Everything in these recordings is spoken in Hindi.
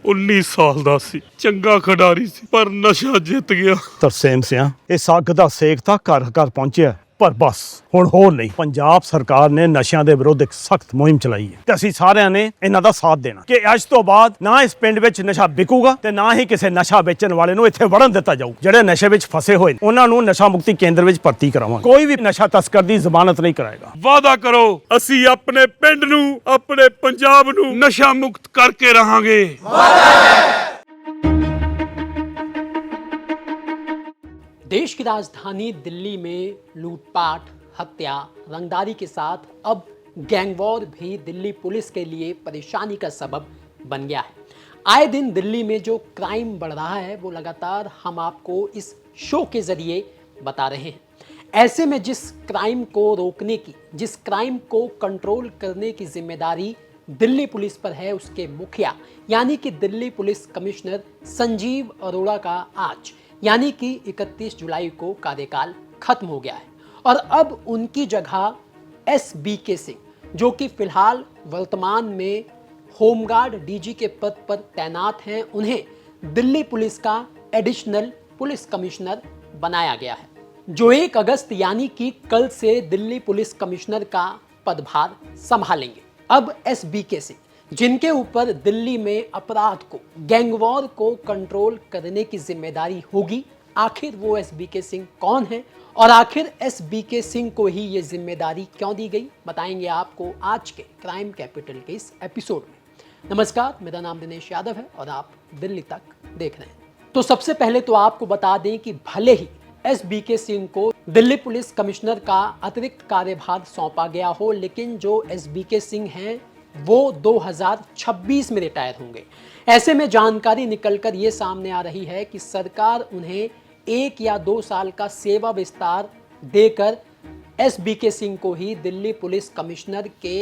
19 ਸਾਲ ਦਾ ਸੀ, ਚੰਗਾ ਖਿਡਾਰੀ ਸੀ, ਪਰ ਨਸ਼ਾ ਜਿੱਤ ਗਿਆ। ਤਰਸੇਮ ਸਿਆਂ ਇਸ ਅੱਗ ਦਾ ਸੇਕ ਤਾਂ ਘਰ ਘਰ ਪਹੁੰਚਿਆ, ਪਰ ਬਸ ਹੁਣ ਹੋਰ ਨਹੀਂ। ਪੰਜਾਬ ਸਰਕਾਰ ਨੇ ਨਸ਼ਿਆਂ ਦੇ ਵਿਰੁੱਧ ਇੱਕ ਸਖਤ ਮੁਹਿੰਮ ਚਲਾਈ ਹੈ ਤੇ ਅਸੀਂ ਸਾਰਿਆਂ ਨੇ ਇਹਨਾਂ ਦਾ ਸਾਥ ਦੇਣਾ ਕਿ ਅੱਜ ਤੋਂ ਬਾਅਦ ਨਾ ਇਸ ਪਿੰਡ ਵਿੱਚ ਨਸ਼ਾ ਵਿਕੂਗਾ ਤੇ ਨਾ ਹੀ ਕਿਸੇ ਨਸ਼ਾ ਵੇਚਣ ਵਾਲੇ ਨੂੰ ਇੱਥੇ ਵੜਨ ਦਿੱਤਾ ਜਾਊ। ਜਿਹੜੇ ਨਸ਼ੇ ਵਿੱਚ ਫਸੇ ਹੋਏ ਨੇ ਉਹਨਾਂ ਨੂੰ ਨਸ਼ਾ ਮੁਕਤੀ ਕੇਂਦਰ ਵਿੱਚ ਭਰਤੀ ਕਰਾਵਾਂਗੇ। ਕੋਈ ਵੀ ਨਸ਼ਾ ਤਸਕਰ ਦੀ ਜ਼ਮਾਨਤ ਨਹੀਂ ਕਰਾਏਗਾ। ਵਾਅਦਾ ਕਰੋ, ਅਸੀਂ ਆਪਣੇ ਪਿੰਡ ਨੂੰ, ਆਪਣੇ ਪੰਜਾਬ ਨੂੰ ਨਸ਼ਾ ਮੁਕਤ ਕਰਕੇ ਰਹਾਂਗੇ। देश की राजधानी दिल्ली में लूटपाट, हत्या, रंगदारी के साथ अब गैंगवॉर भी दिल्ली पुलिस के लिए परेशानी का सबब बन गया है। आए दिन दिल्ली में जो क्राइम बढ़ रहा है वो लगातार हम आपको इस शो के जरिए बता रहे हैं। ऐसे में जिस क्राइम को रोकने की, जिस क्राइम को कंट्रोल करने की जिम्मेदारी दिल्ली पुलिस पर है, उसके मुखिया यानी कि दिल्ली पुलिस कमिश्नर संजीव अरोड़ा का आज यानी कि 31 जुलाई को कार्यकाल खत्म हो गया है और अब उनकी जगह SBK सिंह, जो कि फिलहाल वर्तमान में होमगार्ड DG के पद पर तैनात हैं, उन्हें दिल्ली पुलिस का एडिशनल पुलिस कमिश्नर बनाया गया है, जो 1 अगस्त यानी कि कल से दिल्ली पुलिस कमिश्नर का पदभार संभालेंगे। अब SBK सिंह, जिनके ऊपर दिल्ली में अपराध को, गैंगवॉर को कंट्रोल करने की जिम्मेदारी होगी, आखिर वो SBK सिंह कौन है और आखिर SBK सिंह को ही ये जिम्मेदारी क्यों दी गई, बताएंगे आपको आज के क्राइम कैपिटल के इस एपिसोड में। नमस्कार, मेरा नाम दिनेश यादव है और आप दिल्ली तक देख रहे हैं। तो सबसे पहले तो आपको बता दें कि भले ही SBK सिंह को दिल्ली पुलिस कमिश्नर का अतिरिक्त कार्यभार सौंपा गया हो, लेकिन जो SBK सिंह हैं वो 2026 में रिटायर होंगे। ऐसे में जानकारी निकलकर ये सामने आ रही है कि सरकार उन्हें 1 या 2 साल का सेवा विस्तार देकर SBK सिंह को ही दिल्ली पुलिस कमिश्नर के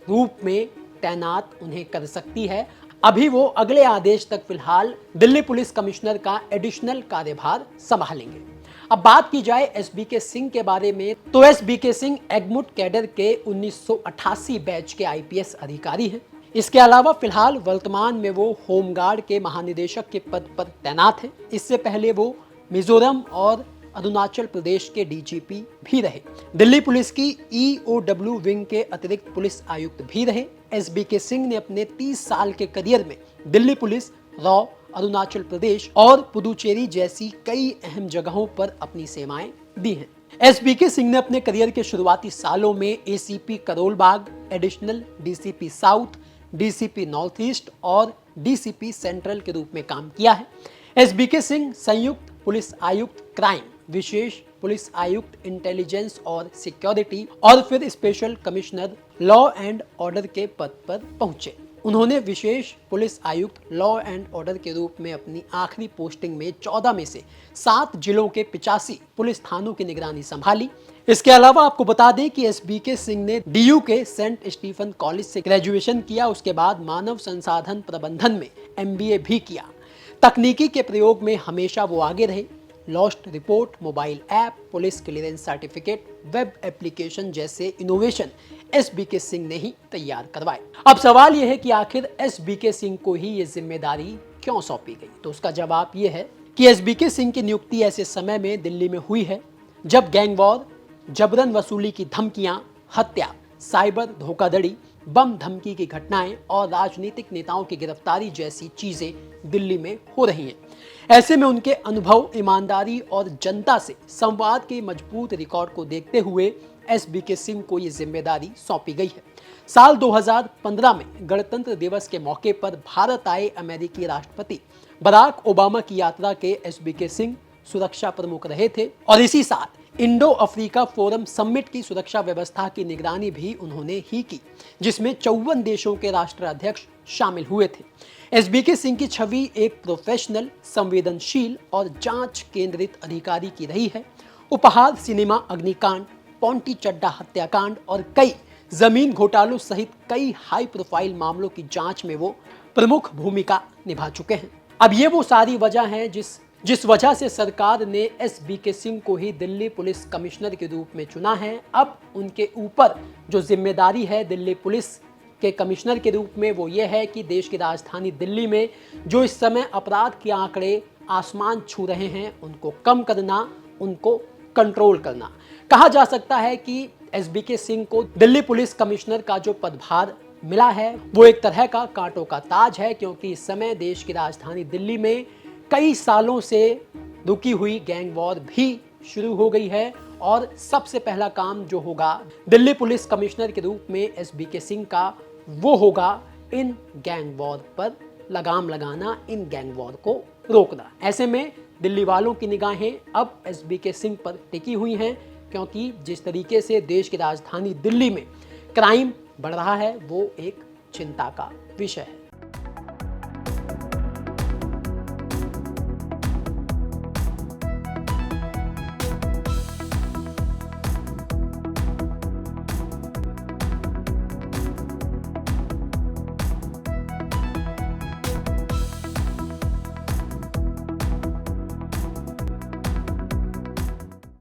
रूप में तैनात उन्हें कर सकती है। अभी वो अगले आदेश तक फिलहाल दिल्ली पुलिस कमिश्नर का एडिशनल कार्यभार संभालेंगे। अब बात की जाए SBK सिंह के बारे में, तो SBK सिंह एग्मुट कैडर के 1988 बैच के IPS अधिकारी हैं। इसके अलावा फिलहाल वर्तमान में वो होमगार्ड के महानिदेशक के पद पर तैनात हैं। इससे पहले वो मिजोरम और अरुणाचल प्रदेश के DGP भी रहे। दिल्ली पुलिस की EOW विंग के अतिरिक्त पुलिस आयुक्त भी रहे। SBK सिंह ने अपने 30 साल के करियर में दिल्ली पुलिस, रॉ, अरुणाचल प्रदेश और पुदुचेरी जैसी कई अहम जगहों पर अपनी सेवाएं दी हैं। SBK सिंह ने अपने करियर के शुरुआती सालों में ACP Karol Bagh, additional DCP south, DCP north east और DCP सेंट्रल के रूप में काम किया है। SBK सिंह संयुक्त पुलिस आयुक्त क्राइम, विशेष पुलिस आयुक्त इंटेलिजेंस और सिक्योरिटी और फिर special commissioner law and order के पद पर पहुंचे। उन्होंने विशेष पुलिस आयुक्त लॉ एंड ऑर्डर के रूप में अपनी आखिरी पोस्टिंग में 14 में से 7 जिलों के 85 पुलिस थानों की निगरानी संभाली। इसके अलावा आपको बता दें कि SBK सिंह ने DU के सेंट स्टीफन कॉलेज से ग्रेजुएशन किया। उसके बाद मानव संसाधन प्रबंधन में MBA भी किया। तकनीकी के प्रयोग में हमेशा वो आगे रहे। Lost report, mobile app, police clearance certificate, web application जैसे इनोवेशन SBK सिंह ने ही तैयार करवाए। अब सवाल यह है कि आखिर SBK सिंह को ही ये जिम्मेदारी क्यों सौंपी गई, तो उसका जवाब ये है कि SBK सिंह की नियुक्ति ऐसे समय में दिल्ली में हुई है जब गैंगवॉर, जबरन वसूली की धमकियां, हत्या, साइबर धोखाधड़ी, बम धमकी की घटनाएं और राजनीतिक नेताओं की गिरफ्तारी जैसी चीजें दिल्ली में हो रही हैं। ऐसे में उनके अनुभव, ईमानदारी और जनता से संवाद के मजबूत रिकॉर्ड को देखते हुए SBK सिंह को ये जिम्मेदारी सौंपी गई है। साल 2015 में गणतंत्र दिवस के मौके पर भारत आए अमेरिकी राष्ट्रपति बराक ओबामा की यात्रा के SBK सिंह सुरक्षा प्रमुख रहे थे और इसी साथ इंडो अफ्रीका फोरम समिट की सुरक्षा व्यवस्था की निगरानी भी उन्होंने ही की, जिसमें 54 देशों के राष्ट्राध्यक्ष शामिल हुए थे। SBK सिंह की छवि एक प्रोफेशनल, संवेदनशील और जांच केंद्रित अधिकारी की रही है। उपहार सिनेमा अग्निकांड, पॉन्टी चड्डा हत्याकांड और कई जमीन घोटालों सहित कई हाई प्रोफाइल मामलों की जांच में वो प्रमुख भूमिका निभा चुके हैं। अब ये वो सारी वजह है जिस वजह से सरकार ने SBK सिंह को ही दिल्ली पुलिस कमिश्नर के रूप में चुना है। अब उनके ऊपर जो जिम्मेदारी है दिल्ली पुलिस के कमिश्नर के रूप में वो ये है कि देश की राजधानी दिल्ली में जो इस समय अपराध के आंकड़े आसमान छू रहे हैं उनको कम करना, उनको कंट्रोल करना। कहा जा सकता है कि एसबीके सिंह को दिल्ली पुलिस कमिश्नर का जो पदभार मिला है वो एक तरह का कांटों का ताज है, क्योंकि इस समय देश की राजधानी दिल्ली में कई सालों से रुकी हुई गैंग वॉर भी शुरू हो गई है और सबसे पहला काम जो होगा दिल्ली पुलिस कमिश्नर के रूप में एसबीके सिंह का, वो होगा इन गैंग वॉर पर लगाम लगाना, इन गैंग वॉर को रोकना। ऐसे में दिल्ली वालों की निगाहें अब एसबीके सिंह पर टिकी हुई हैं, क्योंकि जिस तरीके से देश की राजधानी दिल्ली में क्राइम बढ़ रहा है वो एक चिंता का विषय है।